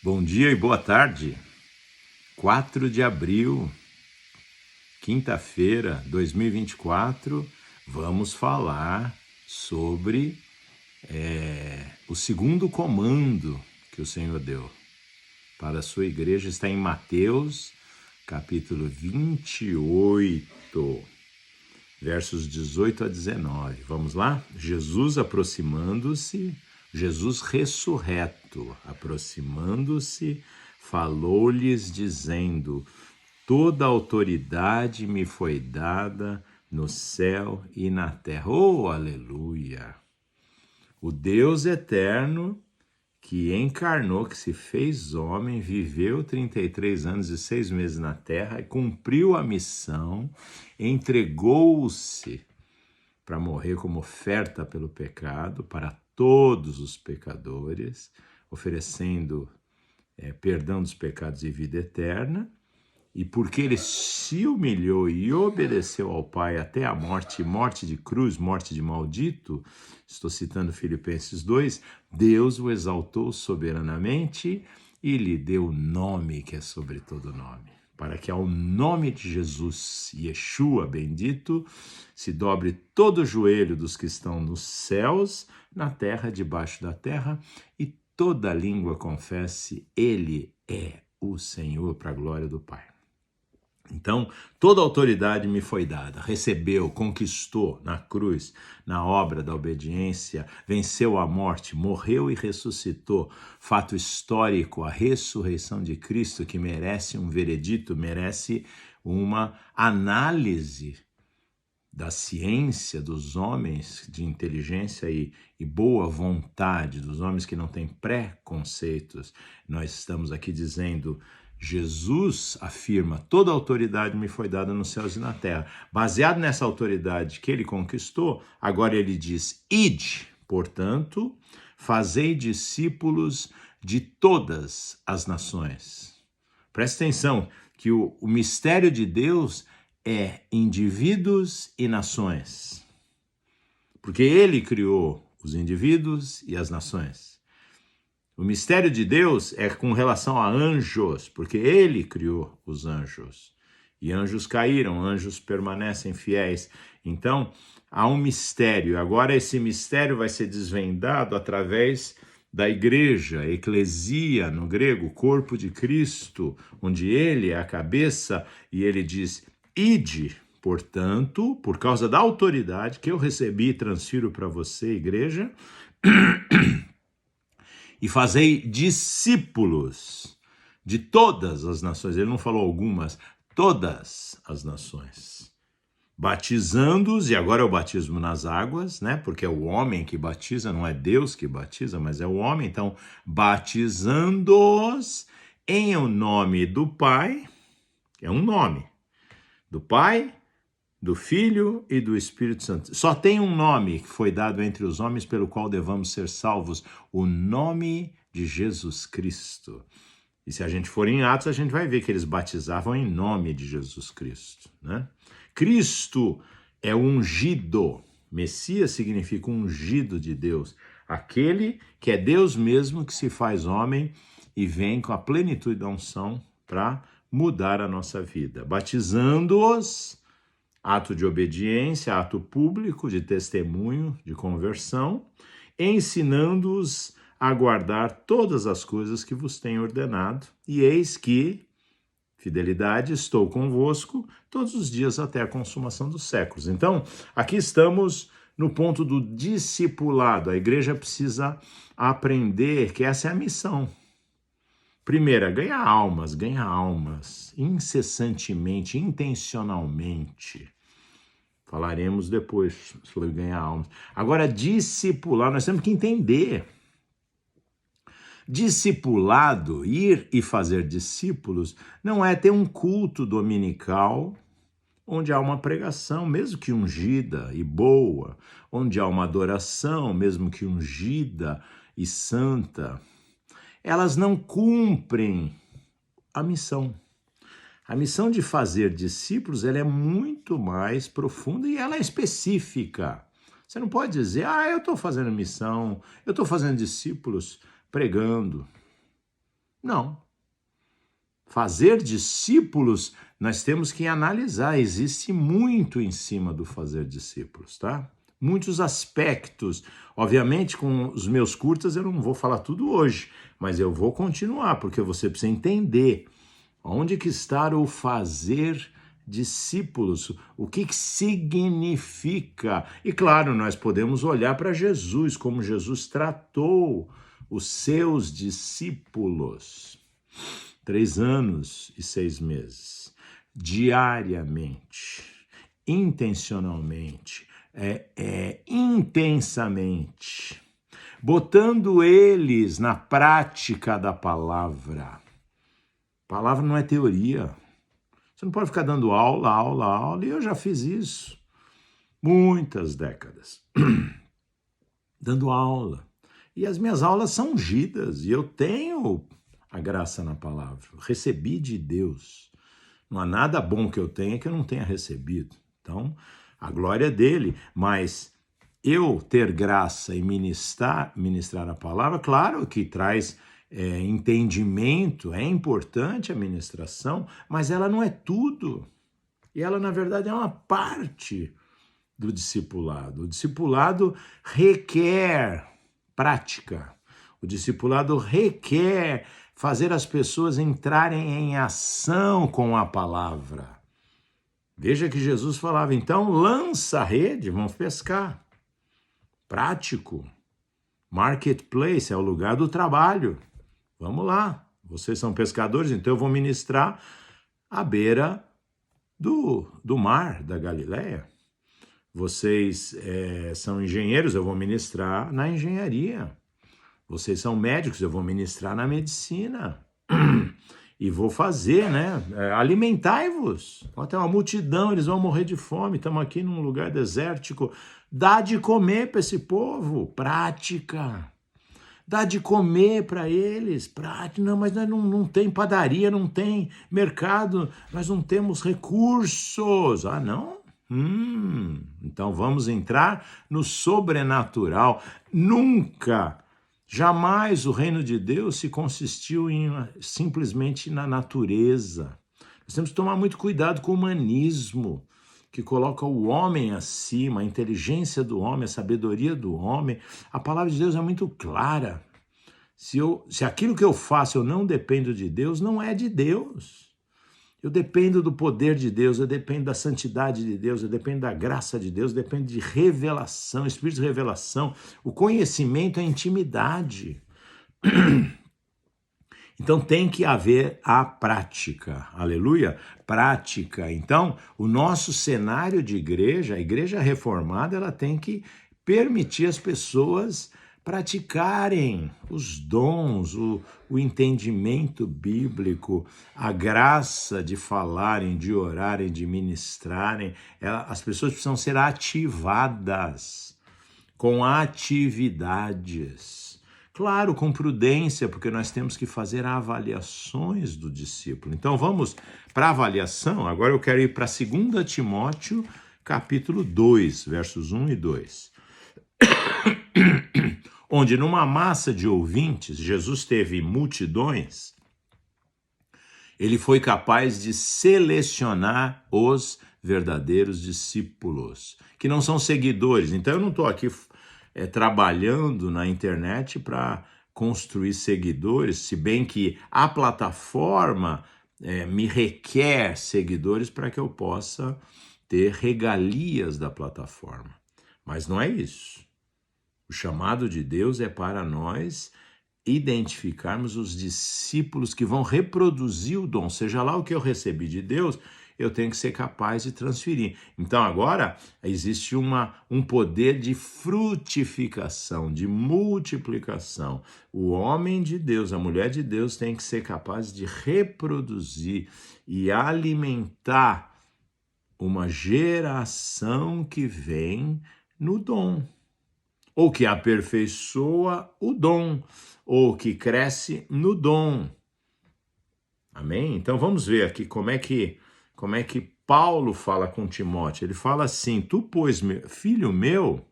Bom dia e boa tarde. 4 de abril, quinta-feira, 2024, vamos falar sobre o segundo comando que o Senhor deu para a sua igreja. Está em Mateus, capítulo 28, versos 18 a 19. Vamos lá? Jesus aproximando-se, Jesus ressurreto, aproximando-se, falou-lhes dizendo: toda autoridade me foi dada no céu e na terra. Oh, aleluia! O Deus eterno que encarnou, que se fez homem, viveu 33 anos e 6 meses na terra e cumpriu a missão, entregou-se para morrer como oferta pelo pecado para todos os pecadores, oferecendo perdão dos pecados e vida eterna. E porque ele se humilhou e obedeceu ao Pai até a morte, morte de cruz, morte de maldito, estou citando Filipenses 2, Deus o exaltou soberanamente e lhe deu o nome que é sobre todo nome, para que ao nome de Jesus, Yeshua bendito, se dobre todo o joelho dos que estão nos céus, na terra, debaixo da terra, e toda língua confesse, Ele é o Senhor, para a glória do Pai. Então, toda autoridade me foi dada, recebeu, conquistou na cruz, na obra da obediência, venceu a morte, morreu e ressuscitou. Fato histórico, a ressurreição de Cristo, que merece um veredito, merece uma análise da ciência, dos homens de inteligência e boa vontade, dos homens que não têm preconceitos. Nós estamos aqui dizendo: Jesus afirma, toda autoridade me foi dada nos céus e na terra. Baseado nessa autoridade que ele conquistou, agora ele diz: ide, portanto, fazei discípulos de todas as nações. Presta atenção que o mistério de Deus é indivíduos e nações, porque ele criou os indivíduos e as nações. O mistério de Deus é com relação a anjos, porque ele criou os anjos. E anjos caíram, anjos permanecem fiéis. Então, há um mistério. Agora esse mistério vai ser desvendado através da igreja, eclesia no grego, corpo de Cristo, onde ele é a cabeça, e ele diz: ide, portanto, por causa da autoridade que eu recebi e transfiro para você, igreja, e fazei discípulos de todas as nações. Ele não falou algumas, todas as nações. Batizando-os, e agora é o batismo nas águas, né? Porque é o homem que batiza, não é Deus que batiza, mas é o homem. Então, batizando-os em o nome do Pai, é um nome, do Pai, do Filho e do Espírito Santo. Só tem um nome que foi dado entre os homens pelo qual devamos ser salvos, o nome de Jesus Cristo. E se a gente for em Atos, a gente vai ver que eles batizavam em nome de Jesus Cristo, né? Cristo é ungido. Messias significa ungido de Deus. Aquele que é Deus mesmo, que se faz homem e vem com a plenitude da unção para mudar a nossa vida. Batizando-os, ato de obediência, ato público de testemunho, de conversão, ensinando-os a guardar todas as coisas que vos tenho ordenado, e eis que, fidelidade, estou convosco todos os dias até a consumação dos séculos. Então, aqui estamos no ponto do discipulado. A igreja precisa aprender que essa é a missão. Primeira, ganhar almas, incessantemente, intencionalmente. Falaremos depois sobre ganhar almas. Agora, discipular, nós temos que entender. Discipulado, ir e fazer discípulos, não é ter um culto dominical onde há uma pregação, mesmo que ungida e boa, onde há uma adoração, mesmo que ungida e santa. Elas não cumprem a missão. A missão de fazer discípulos, ela é muito mais profunda e ela é específica. Você não pode dizer: eu estou fazendo missão, eu estou fazendo discípulos pregando. Não. Fazer discípulos, nós temos que analisar, existe muito em cima do fazer discípulos, tá? Muitos aspectos. Obviamente, com os meus curtas eu não vou falar tudo hoje, mas eu vou continuar, porque você precisa entender onde que está o fazer discípulos, o que significa. E claro, nós podemos olhar para Jesus, como Jesus tratou os seus discípulos. 3 anos e 6 meses, diariamente, intencionalmente, intensamente, botando eles na prática da palavra. Palavra não é teoria. Você não pode ficar dando aula, e eu já fiz isso muitas décadas, dando aula. E as minhas aulas são ungidas, e eu tenho a graça na palavra, recebi de Deus. Não há nada bom que eu tenha que eu não tenha recebido. Então, a glória é dele, mas eu ter graça e ministrar a palavra, claro que traz entendimento, é importante a ministração, mas ela não é tudo. E ela, na verdade, é uma parte do discipulado. O discipulado requer prática. O discipulado requer fazer as pessoas entrarem em ação com a palavra. Veja que Jesus falava, então lança a rede, vamos pescar. Prático. Marketplace é o lugar do trabalho. Vamos lá. Vocês são pescadores, então eu vou ministrar à beira do mar da Galileia. Vocês são engenheiros, eu vou ministrar na engenharia. Vocês são médicos, eu vou ministrar na medicina. E vou fazer, né? Alimentai-vos. Tem uma multidão, eles vão morrer de fome. Estamos aqui num lugar desértico. Dá de comer para esse povo. Prática. Dá de comer para eles. Prática. Não, mas nós não tem padaria, não tem mercado, nós não temos recursos. Ah, não? Então vamos entrar no sobrenatural. Nunca, jamais o reino de Deus se consistiu simplesmente na natureza. Nós temos que tomar muito cuidado com o humanismo, que coloca o homem acima, a inteligência do homem, a sabedoria do homem. A palavra de Deus é muito clara. Se aquilo que eu faço eu não dependo de Deus, não é de Deus. Eu dependo do poder de Deus, eu dependo da santidade de Deus, eu dependo da graça de Deus, eu dependo de revelação, espírito de revelação. O conhecimento é intimidade. Então tem que haver a prática, aleluia, prática. Então, o nosso cenário de igreja, a igreja reformada, ela tem que permitir as pessoas praticarem os dons, o entendimento bíblico, a graça de falarem, de orarem, de ministrarem. As pessoas precisam ser ativadas, com atividades. Claro, com prudência, porque nós temos que fazer avaliações do discípulo. Então vamos para a avaliação. Agora eu quero ir para 2 Timóteo, capítulo 2, versos 1 e 2. Onde numa massa de ouvintes, Jesus teve multidões, ele foi capaz de selecionar os verdadeiros discípulos, que não são seguidores. Então eu não estou aqui trabalhando na internet para construir seguidores, se bem que a plataforma me requer seguidores para que eu possa ter regalias da plataforma. Mas não é isso. O chamado de Deus é para nós identificarmos os discípulos que vão reproduzir o dom. Seja lá o que eu recebi de Deus, eu tenho que ser capaz de transferir. Então agora existe um poder de frutificação, de multiplicação. O homem de Deus, a mulher de Deus tem que ser capaz de reproduzir e alimentar uma geração que vem no dom, ou que aperfeiçoa o dom, ou que cresce no dom. Amém? Então vamos ver aqui como é que Paulo fala com Timóteo. Ele fala assim: tu, pois, filho meu,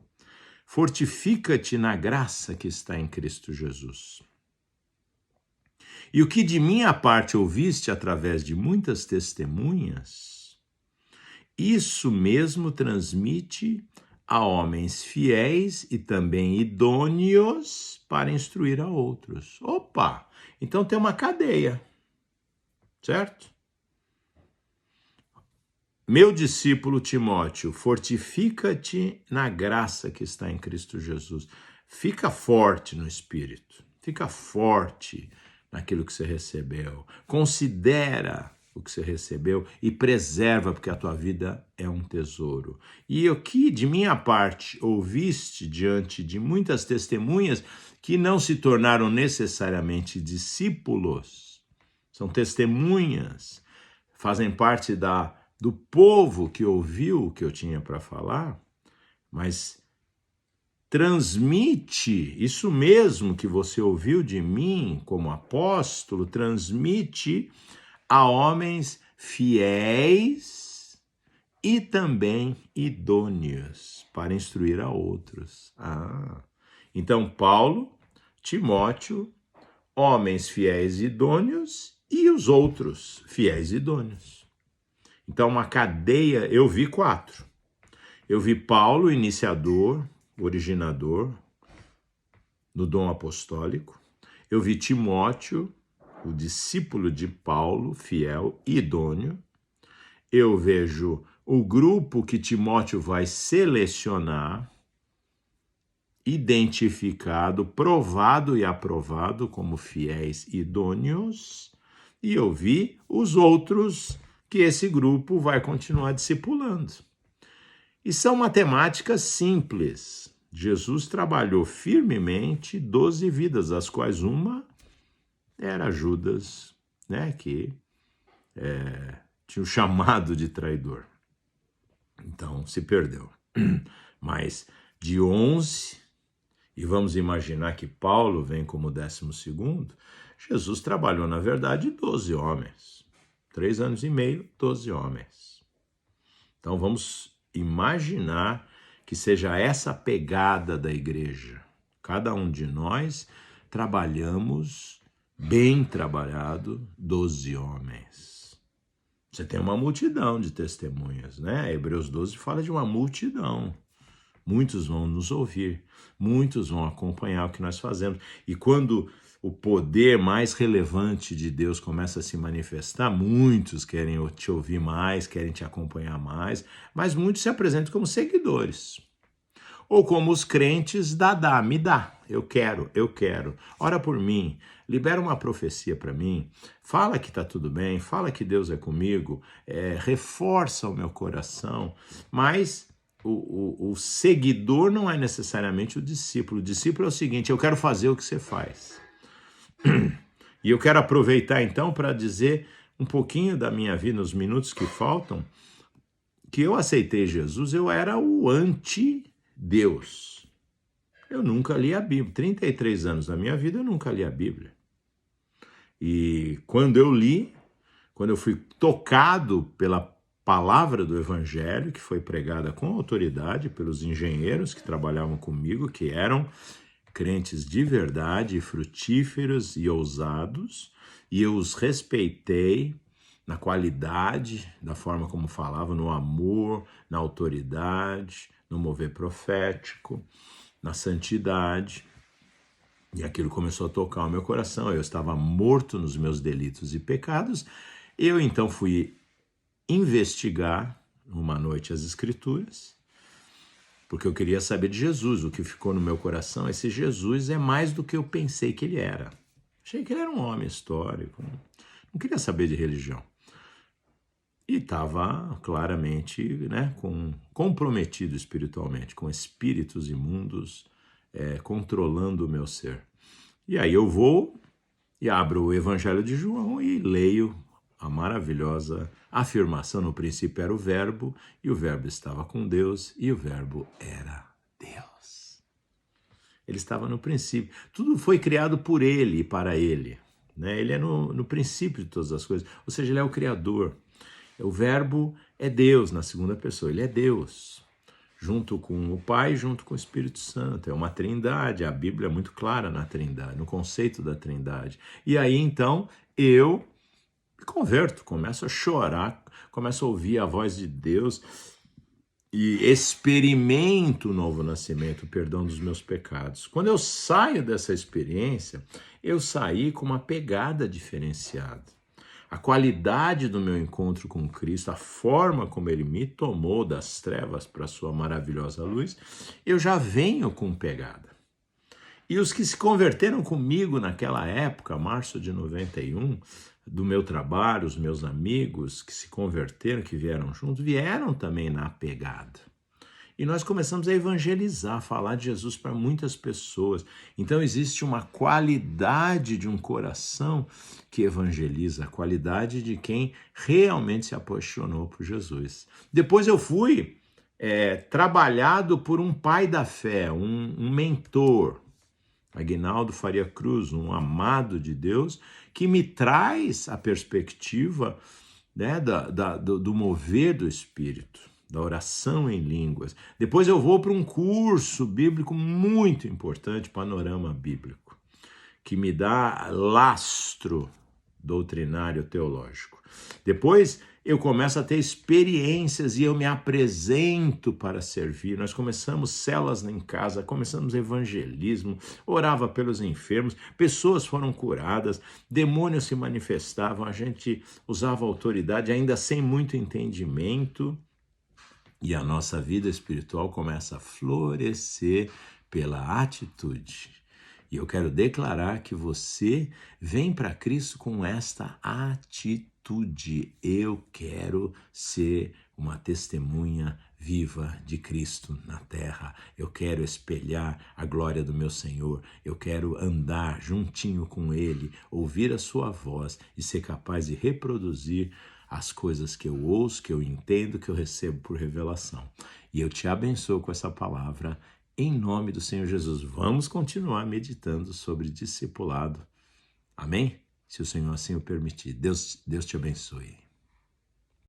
fortifica-te na graça que está em Cristo Jesus. E o que de minha parte ouviste através de muitas testemunhas, isso mesmo transmite a homens fiéis e também idôneos para instruir a outros. Opa! Então tem uma cadeia, certo? Meu discípulo Timóteo, fortifica-te na graça que está em Cristo Jesus. Fica forte no Espírito, fica forte naquilo que você recebeu. Considera o que você recebeu e preserva, porque a tua vida é um tesouro. E o que de minha parte ouviste diante de muitas testemunhas que não se tornaram necessariamente discípulos, são testemunhas, fazem parte do povo que ouviu o que eu tinha para falar, mas transmite isso mesmo que você ouviu de mim como apóstolo, transmite a homens fiéis e também idôneos para instruir a outros. Então Paulo, Timóteo, homens fiéis e idôneos e os outros fiéis e idôneos. Então, uma cadeia, eu vi 4. Eu vi Paulo, iniciador, originador do dom apostólico. Eu vi Timóteo, o discípulo de Paulo, fiel e idôneo. Eu vejo o grupo que Timóteo vai selecionar, identificado, provado e aprovado como fiéis e idôneos. E eu vi os outros que esse grupo vai continuar discipulando. E são matemáticas simples. Jesus trabalhou firmemente 12 vidas, das quais uma era Judas, né, que tinha o chamado de traidor. Então, se perdeu. Mas de 11, e vamos imaginar que Paulo vem como 12º, Jesus trabalhou, na verdade, 12 homens. 3 anos e meio, 12 homens. Então vamos imaginar que seja essa a pegada da igreja. Cada um de nós trabalhamos, bem trabalhado, 12 homens. Você tem uma multidão de testemunhas, né? Hebreus 12 fala de uma multidão. Muitos vão nos ouvir, muitos vão acompanhar o que nós fazemos. E quando o poder mais relevante de Deus começa a se manifestar, muitos querem te ouvir mais, querem te acompanhar mais, mas muitos se apresentam como seguidores. Ou como os crentes, dá, me dá, eu quero, ora por mim, libera uma profecia para mim, fala que está tudo bem, fala que Deus é comigo, reforça o meu coração, mas o seguidor não é necessariamente o discípulo é o seguinte, eu quero fazer o que você faz. E eu quero aproveitar então para dizer um pouquinho da minha vida, nos minutos que faltam, que eu aceitei Jesus, eu era o anti-Deus. Eu nunca li a Bíblia. 33 anos da minha vida eu nunca li a Bíblia. E quando eu li, quando eu fui tocado pela palavra do Evangelho, que foi pregada com autoridade pelos engenheiros que trabalhavam comigo, que eram crentes de verdade, frutíferos e ousados, e eu os respeitei na qualidade da forma como falavam, no amor, na autoridade, no mover profético, na santidade. E aquilo começou a tocar o meu coração. Eu estava morto nos meus delitos e pecados. Eu então fui investigar uma noite as Escrituras, porque eu queria saber de Jesus. O que ficou no meu coração, esse Jesus é mais do que eu pensei que ele era. Achei que ele era um homem histórico, não queria saber de religião. E estava claramente, né, comprometido espiritualmente, com espíritos imundos controlando o meu ser. E aí eu vou e abro o Evangelho de João e leio a maravilhosa afirmação: no princípio era o Verbo, e o Verbo estava com Deus, e o Verbo era Deus. Ele estava no princípio. Tudo foi criado por ele e para ele, né? Ele é no princípio de todas as coisas, ou seja, ele é o Criador. O Verbo é Deus na segunda pessoa, ele é Deus. junto com o Pai, junto com o Espírito Santo. É uma trindade, a Bíblia é muito clara na trindade, no conceito da trindade. E aí, então, eu me converto, começo a chorar, começo a ouvir a voz de Deus e experimento o novo nascimento, o perdão dos meus pecados. Quando eu saio dessa experiência, eu saí com uma pegada diferenciada. A qualidade do meu encontro com Cristo, a forma como Ele me tomou das trevas para a sua maravilhosa luz, eu já venho com pegada. E os que se converteram comigo naquela época, março de 91, do meu trabalho, os meus amigos que se converteram, que vieram juntos, vieram também na pegada. E nós começamos a evangelizar, falar de Jesus para muitas pessoas. Então existe uma qualidade de um coração que evangeliza, a qualidade de quem realmente se apaixonou por Jesus. Depois eu fui trabalhado por um pai da fé, um mentor, Aguinaldo Faria Cruz, um amado de Deus, que me traz a perspectiva, né, do mover do Espírito, da oração em línguas. Depois eu vou para um curso bíblico muito importante, Panorama Bíblico, que me dá lastro doutrinário teológico. Depois eu começo a ter experiências e eu me apresento para servir. Nós começamos células em casa, começamos evangelismo, orava pelos enfermos, pessoas foram curadas, demônios se manifestavam, a gente usava autoridade ainda sem muito entendimento e a nossa vida espiritual começa a florescer pela atitude. E eu quero declarar que você vem para Cristo com esta atitude. Eu quero ser uma testemunha viva de Cristo na terra. Eu quero espelhar a glória do meu Senhor. Eu quero andar juntinho com Ele, ouvir a sua voz e ser capaz de reproduzir as coisas que eu ouço, que eu entendo, que eu recebo por revelação. E eu te abençoo com essa palavra. Em nome do Senhor Jesus, vamos continuar meditando sobre discipulado. Amém? Se o Senhor assim o permitir. Deus te abençoe.